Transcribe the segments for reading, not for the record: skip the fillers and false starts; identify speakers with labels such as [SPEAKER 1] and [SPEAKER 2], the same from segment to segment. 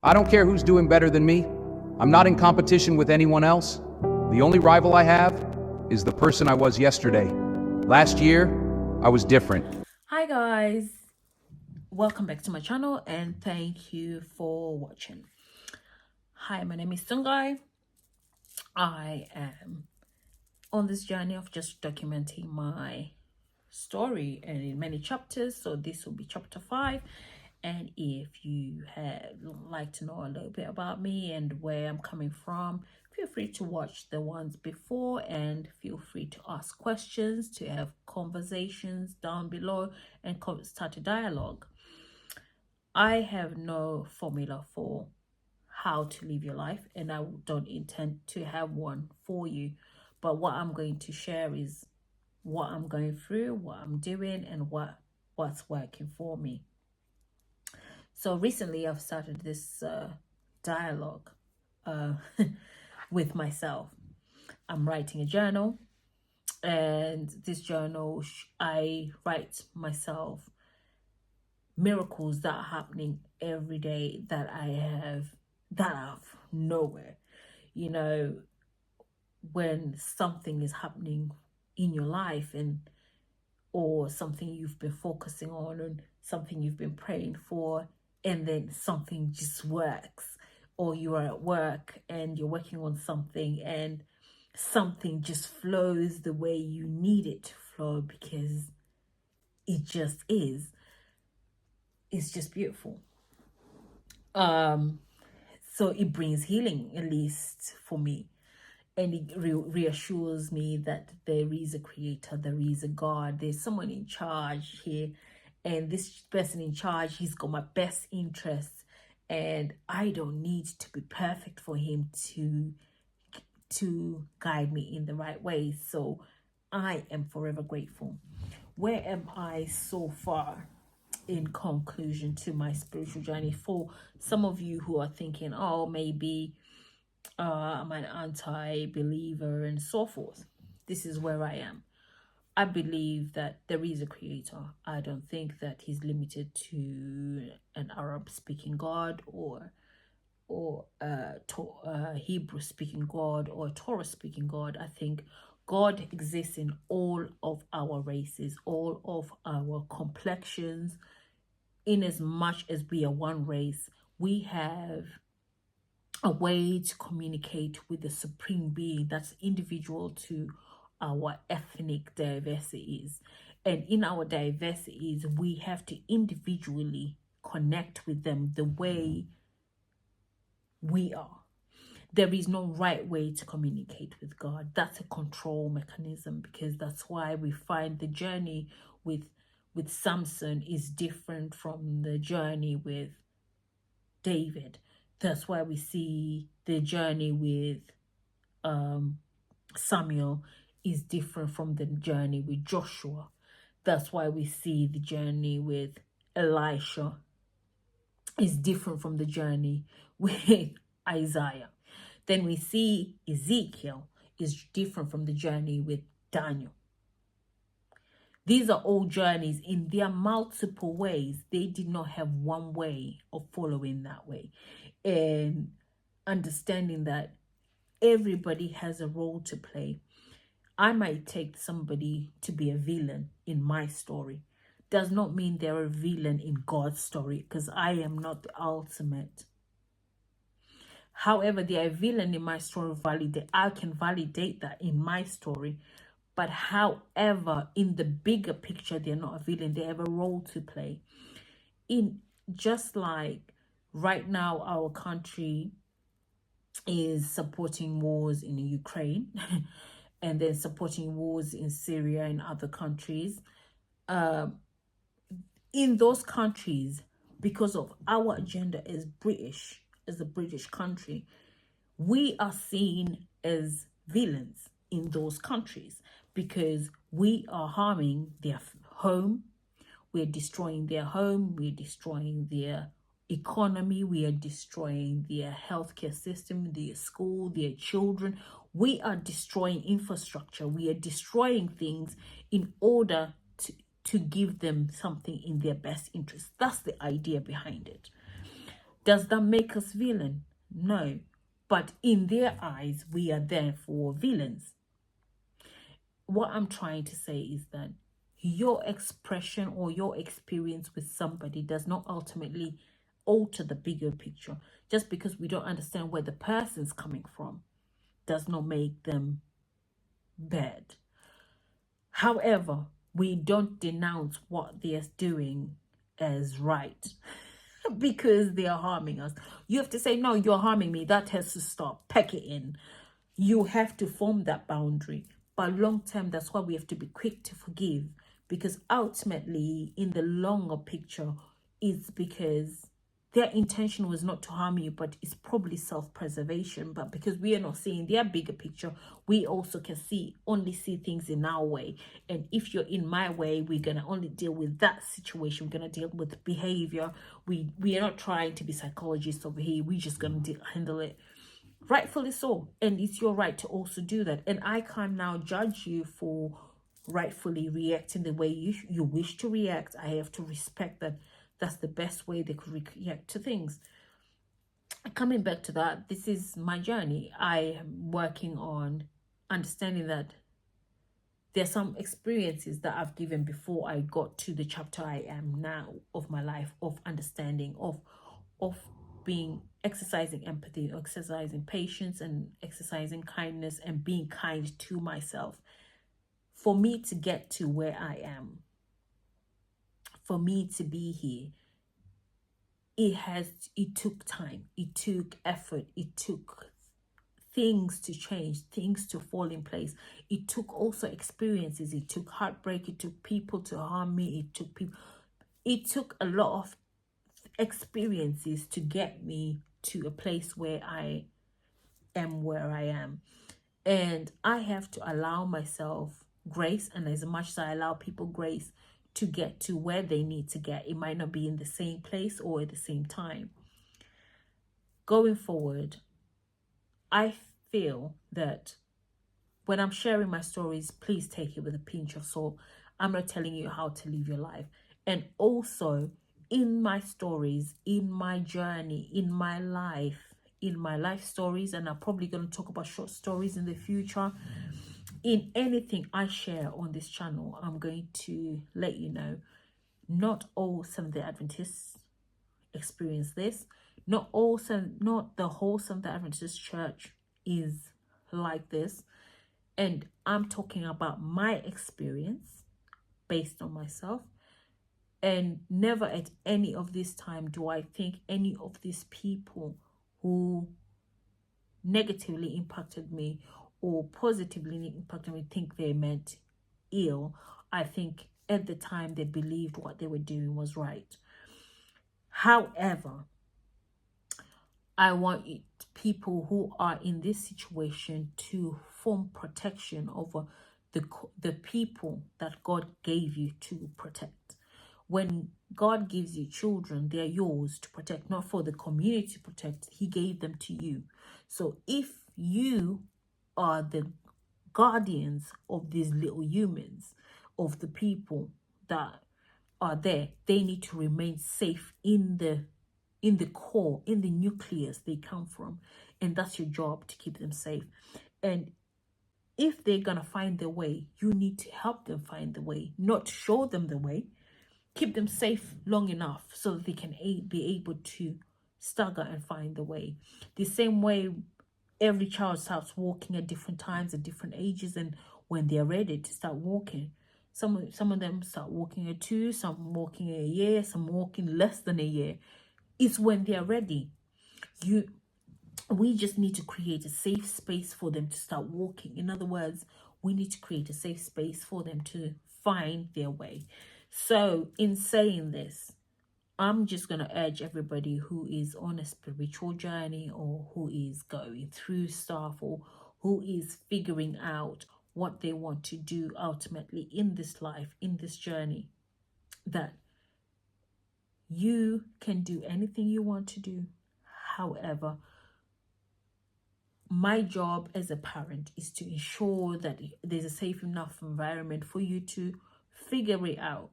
[SPEAKER 1] I don't care who's doing better than me. I'm not in competition with anyone else. The only rival I have is the person I was yesterday. Last year, I was different.
[SPEAKER 2] Hi guys, welcome back to my channel and thank you for watching. Hi, my name is Sungai. I am on this journey of just documenting my story and in many chapters, so this will be chapter 5. And if you like to know a little bit about me and where I'm coming from, feel free to watch the ones before and feel free to ask questions, to have conversations down below and start a dialogue. I have no formula for how to live your life, and I don't intend to have one for you. But what I'm going to share is what I'm going through, what I'm doing, and what's working for me. So recently I've started this dialogue with myself. I'm writing a journal, and this journal I write myself miracles that are happening every day that I have that out of nowhere. You know, when something is happening in your life or something you've been focusing on and something you've been praying for, and then something just works, or you are at work and you're working on something and something just flows the way you need it to flow because it just is. It's just beautiful. So it brings healing, at least for me, and it reassures me that there is a creator, there is a God, there's someone in charge here, and this person in charge, he's got my best interests, and I don't need to be perfect for him to guide me in the right way. So I am forever grateful. Where am I so far? In conclusion to my spiritual journey, for some of you who are thinking, oh, maybe I'm an anti-believer and so forth, this is where I am. I believe that there is a creator. I don't think that he's limited to an Arab speaking God or Hebrew speaking God or Torah speaking God. I think God exists in all of our races, all of our complexions. In as much as we are one race, we have a way to communicate with the supreme being that's individual to our ethnic diversities. And in our diversities, we have to individually connect with them the way we are. There is no right way to communicate with God. That's a control mechanism, because that's why we find the journey with Samson is different from the journey with David. That's why we see the journey with Samuel is different from the journey with Joshua. That's why we see the journey with Elisha is different from the journey with Isaiah. Then we see Ezekiel is different from the journey with Daniel. These are all journeys in their multiple ways. They did not have one way of following that way. And understanding that everybody has a role to play. I might take somebody to be a villain in my story. Does not mean they're a villain in God's story, because I am not the ultimate. However, they are a villain in my story. I can validate that in my story. But however, in the bigger picture, they're not a villain. They have a role to play. In just like right now, our country is supporting wars in Ukraine and then supporting wars in Syria and other countries. In those countries, because of our agenda as a British country, we are seen as villains in those countries because we are harming their home, we're destroying their home, we're destroying their economy, we are destroying their healthcare system, their school, their children. We are destroying infrastructure, we are destroying things in order to give them something in their best interest. That's the idea behind it. Does that make us villain? No. But in their eyes, we are therefore villains. What I'm trying to say is that your expression or your experience with somebody does not ultimately alter the bigger picture. Just because we don't understand where the person's coming from does not make them bad. However, we don't denounce what they're doing as right because they are harming us. You have to say, no, you're harming me. That has to stop. Pack it in. You have to form that boundary. But long term, that's why we have to be quick to forgive, because ultimately, in the longer picture, it's because their intention was not to harm you, but it's probably self-preservation. But because we are not seeing their bigger picture, we also can only see things in our way. And if you're in my way, we're gonna only deal with that situation. We're gonna deal with behavior. We are not trying to be psychologists over here. We're just gonna handle it. Rightfully so. And it's your right to also do that. And I can't now judge you for rightfully reacting the way you wish to react. I have to respect that that's the best way they could react to things. Coming back to that, this is my journey. I am working on understanding that there's some experiences that I've given before I got to the chapter I am now of my life, of understanding, of being, exercising empathy, exercising patience, and exercising kindness, and being kind to myself. For me to get to where I am, for me to be here, it took time, it took effort, it took things to change, things to fall in place. It took also experiences, it took heartbreak, it took people to harm me, it took a lot of experiences to get me to a place where I am where I am. And I have to allow myself grace, and as much as I allow people grace to get to where they need to get, it might not be in the same place or at the same time. Going forward, I feel that when I'm sharing my stories, please take it with a pinch of salt. I'm not telling you how to live your life. And also, in my stories, in my journey, in my life stories, and I'm probably going to talk about short stories in the future. In anything I share on this channel, I'm going to let you know, not all Seventh-day Adventists experience this. Not the whole Seventh-day Adventist church is like this. And I'm talking about my experience based on myself. And never at any of this time do I think any of these people who negatively impacted me or positively impacted me think they meant ill. I think at the time they believed what they were doing was right. However, I want people who are in this situation to form protection over the people that God gave you to protect. When God gives you children, they're yours to protect, not for the community to protect. He gave them to you. So if you are the guardians of these little humans, of the people that are there, they need to remain safe in the core, in the nucleus they come from. And that's your job, to keep them safe. And if they're gonna find their way, you need to help them find the way, not show them the way. Keep them safe long enough so that they can be able to stagger and find the way. The same way every child starts walking at different times, at different ages, and when they're ready to start walking. Some of them start walking at 2, some walking a year, some walking less than a year. It's when they're ready. We just need to create a safe space for them to start walking. In other words, we need to create a safe space for them to find their way. So in saying this, I'm just going to urge everybody who is on a spiritual journey, or who is going through stuff, or who is figuring out what they want to do ultimately in this life, in this journey, that you can do anything you want to do. However, my job as a parent is to ensure that there's a safe enough environment for you to figure it out.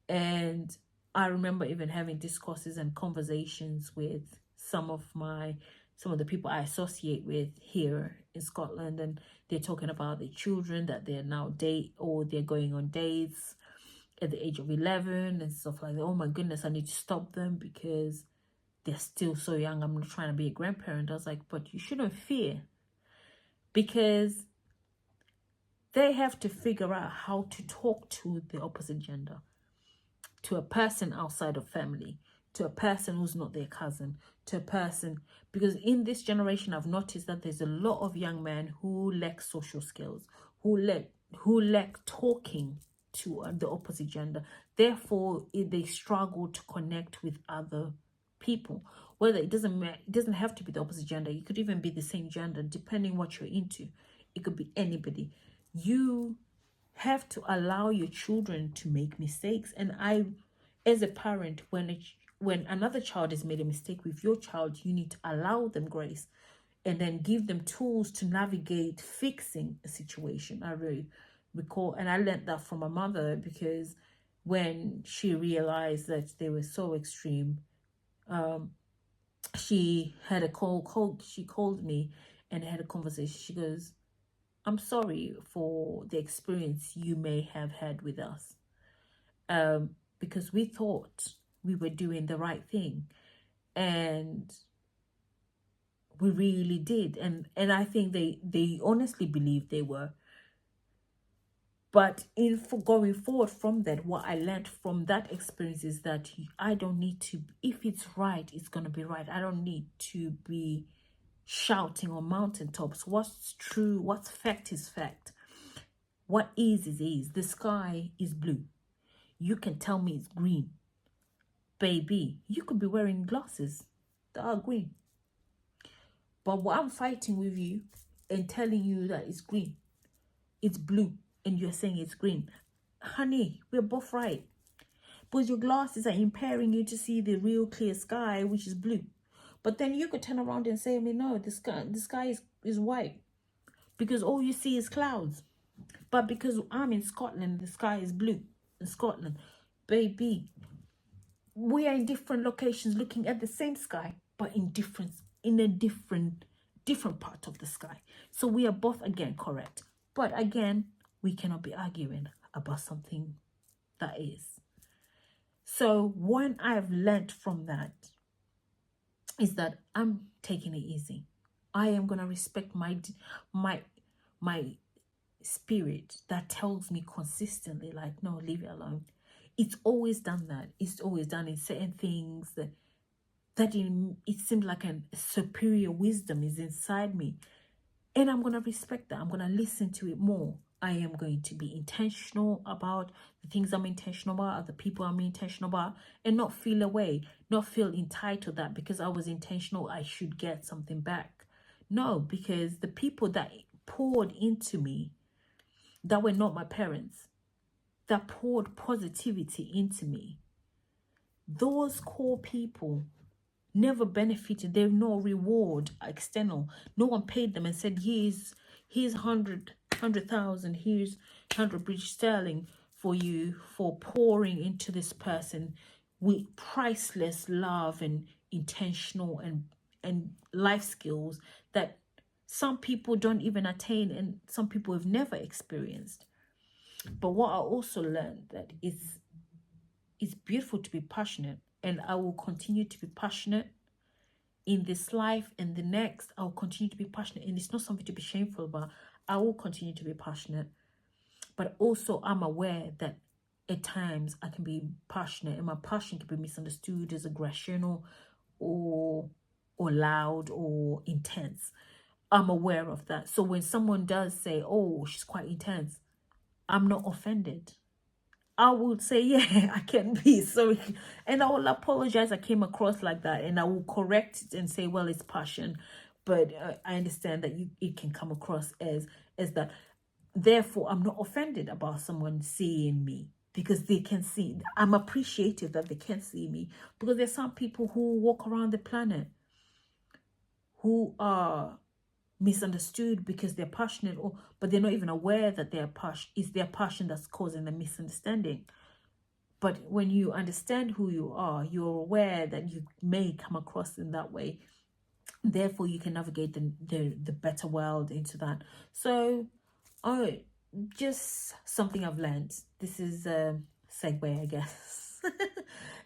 [SPEAKER 2] And I remember even having discourses and conversations with some of the people I associate with here in Scotland, and they're talking about their children that they're now they're going on dates at the age of 11 and stuff like that. Oh my goodness, I need to stop them because they're still so young. I'm not trying to be a grandparent. I was like, but you shouldn't fear, because they have to figure out how to talk to the opposite gender, to a person outside of family, to a person who's not their cousin, to a person, because in this generation I've noticed that there's a lot of young men who lack social skills, who lack talking to the opposite gender. Therefore they struggle to connect with other people. Whether it doesn't have to be the opposite gender, it could even be the same gender, depending what you're into. It could be anybody. You have to allow your children to make mistakes. And I, as a parent, when another child has made a mistake with your child, you need to allow them grace and then give them tools to navigate fixing a situation. I really recall, and I learned that from my mother, because when she realized that they were so extreme, she had she called me and had a conversation. She goes, I'm sorry for the experience you may have had with us, because we thought we were doing the right thing, and we really did. And I think they honestly believed they were. But for going forward from that, what I learned from that experience is that I don't need to, if it's right, it's going to be right. I don't need to be shouting on mountaintops. What's true, what's fact is fact. What is. The sky is blue. You can tell me it's green. Baby, you could be wearing glasses that are green. But what I'm fighting with you and telling you that it's green, it's blue, and you're saying it's green. Honey, we're both right. Because your glasses are impairing you to see the real clear sky, which is blue. But then you could turn around and say, no, the sky is white, because all you see is clouds. But because I'm in Scotland, the sky is blue in Scotland. Baby, we are in different locations looking at the same sky, but in a different part of the sky. So we are both, again, correct. But again, we cannot be arguing about something that is. So what I've learned from that is that I'm taking it easy. I am going to respect my spirit that tells me consistently, like, no, leave it alone. It's always done that. It's always done in certain things that it seems like a superior wisdom is inside me. And I'm going to respect that. I'm going to listen to it more. I am going to be intentional about the things I'm intentional about, the people I'm intentional about, and not feel away, not feel entitled that because I was intentional, I should get something back. No, because the people that poured into me, that were not my parents, that poured positivity into me, those core people never benefited. There's no reward external. No one paid them and said, here's 100,000, here's 100 British sterling for you for pouring into this person with priceless love and intentional and life skills that some people don't even attain and some people have never experienced. But what I also learned that it's beautiful to be passionate, and I will continue to be passionate in this life and the next. I'll continue to be passionate, and it's not something to be shameful about. I will continue to be passionate, but also I'm aware that at times I can be passionate, and my passion can be misunderstood as aggression or loud or intense. I'm aware of that. So when someone does say, oh, she's quite intense, I'm not offended. I would say, yeah, I can be sorry, and I will apologize. I came across like that, and I will correct it and say, well, it's passion, but I understand that it can come across as that. Therefore, I'm not offended about someone seeing me because they can see. I'm appreciative that they can see me, because there's some people who walk around the planet who are misunderstood because they're passionate, but they're not even aware that it's their passion that's causing the misunderstanding. But when you understand who you are, you're aware that you may come across in that way. Therefore, you can navigate the better world into that. So, oh, just something I've learned. This is a segue, I guess.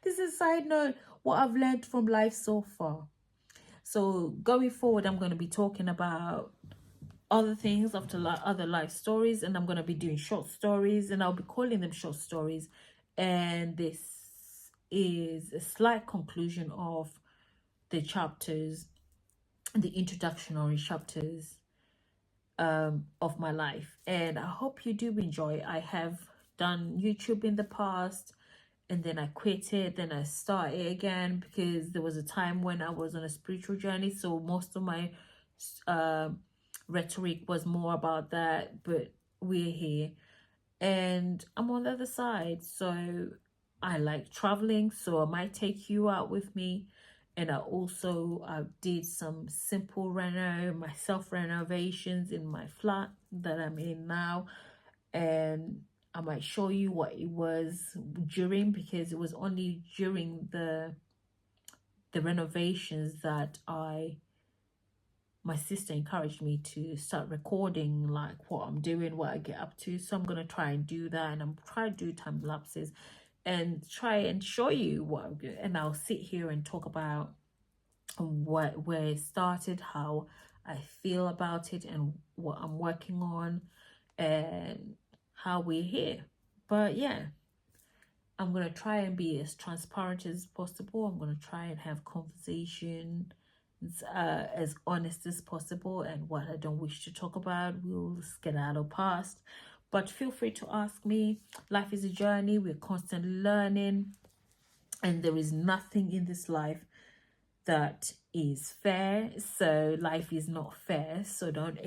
[SPEAKER 2] This is a side note, what I've learned from life so far. So going forward, I'm going to be talking about other things after other life stories, and I'm going to be doing short stories, and I'll be calling them short stories. And this is a slight conclusion of the chapters, the introductory chapters of my life. And I hope you do enjoy. I have done YouTube in the past, and then I quit it, then I started again because there was a time when I was on a spiritual journey, so most of my rhetoric was more about that. But we're here and I'm on the other side, so I like traveling, so I might take you out with me. And I did some simple renovations in my flat that I'm in now, and I might show you what it was during, because it was only during the renovations that my sister encouraged me to start recording like what I'm doing, what I get up to. So I'm gonna try and do that, and I'm trying to do time lapses and try and show you what I'm doing. And I'll sit here and talk about where it started, how I feel about it, and what I'm working on, and how we're here. But yeah, I'm going to try and be as transparent as possible. I'm going to try and have conversation as honest as possible, and what I don't wish to talk about, we'll get out of past. But feel free to ask me. Life is a journey. We're constantly learning, and there is nothing in this life that is fair. So life is not fair, so don't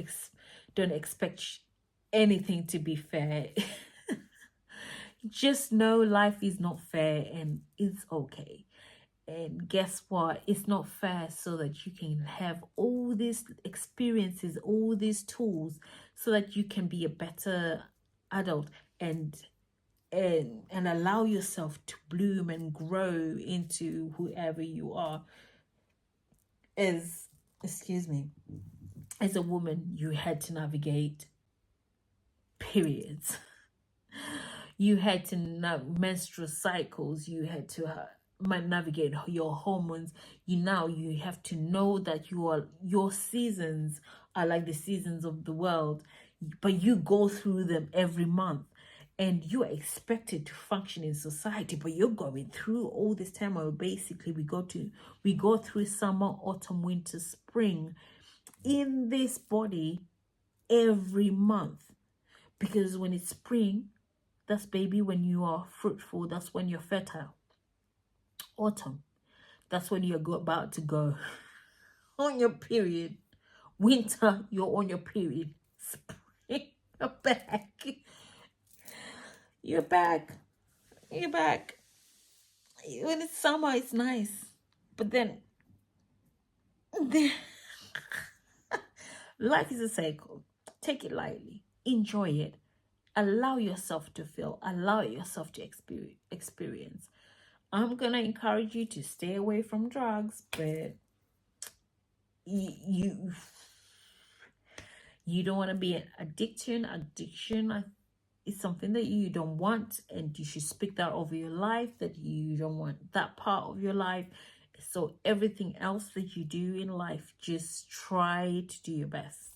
[SPEAKER 2] expect anything to be fair. Just know life is not fair, and it's okay. And guess what? It's not fair so that you can have all these experiences, all these tools, so that you can be a better adult and allow yourself to bloom and grow into whoever you are. As a woman, you had to navigate periods. You had to menstrual cycles. You had to navigate your hormones. You have to know that your seasons are like the seasons of the world, but you go through them every month, and you are expected to function in society, but you're going through all this time. Basically, we go through summer, autumn, winter, spring in this body every month, because when it's spring, that's baby when you are fruitful, that's when you're fertile. Autumn, that's when you're about to go on your period. Winter, you're on your period. Spring, you're back. You're back. You're back. When it's summer, it's nice, but then life is a cycle. Take it lightly. Enjoy it. Allow yourself to feel. Allow yourself to experience. I'm gonna encourage you to stay away from drugs, but you don't want to be an addiction. Addiction is something that you don't want, and you should speak that over your life, that you don't want that part of your life. So everything else that you do in life, just try to do your best.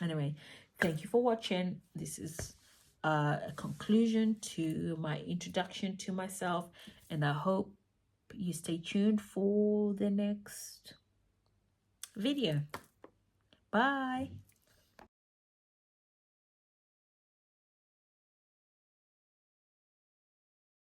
[SPEAKER 2] Anyway, thank you for watching. This is a conclusion to my introduction to myself, and I hope you stay tuned for the next video. Bye.